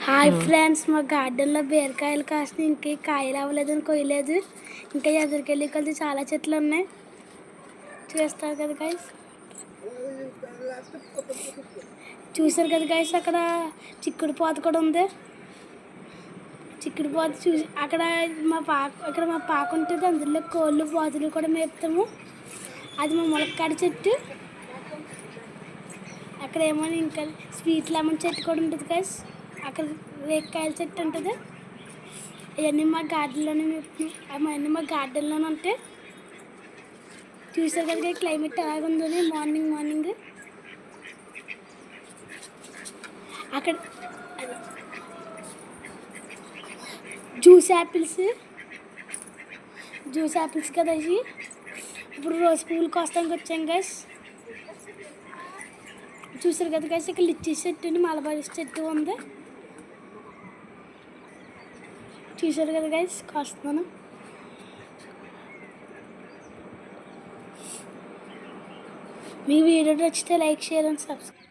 Hi friends, మా గార్డెన్లో బీరకాయలు కాసినాయి. ఇంకే కాయలు అవ్వలేదని కొయ్యలేదు. ఇంకా ఎదురుకెళ్ళి కొద్ది చాలా చెట్లు ఉన్నాయి. చూస్తారు కదా గైస్, చూసారు కదా గైస్, అక్కడ చిక్కుడు పోత కూడా ఉంది. చిక్కుడు పోత చూసి అక్కడ మా పాక ఉంటుంది. అందులో కోళ్ళు పోతులు కూడా మేపుతాము. అది మా ములక్కాడ చెట్టు. అక్కడ ఏమో ఇంకా స్వీట్ లెమన్ చెట్టు కూడా ఉంటుంది గైస్. అక్కడ రేక్కాయల చెట్టు ఉంటుంది. అవన్నీ మా గార్డెన్లోనే ఉంటాయి. చూసారు కదా క్లైమేట్ ఎలాగుందో మార్నింగ్ అక్కడ జ్యూస్ యాపిల్స్ కదా ఇవి. ఇప్పుడు రోజు పూలు కోస్తానికి వచ్చాం గైస్. చూసారు కదా గైస్, ఇక్కడ లిచ్చీ చెట్టు మలబారీ చెట్టు ఉంది. చూసారు కదా గైస్, కోస్తున్నాను. మీ వీడియో నచ్చితే లైక్, షేర్ అండ్ సబ్స్క్రైబ్.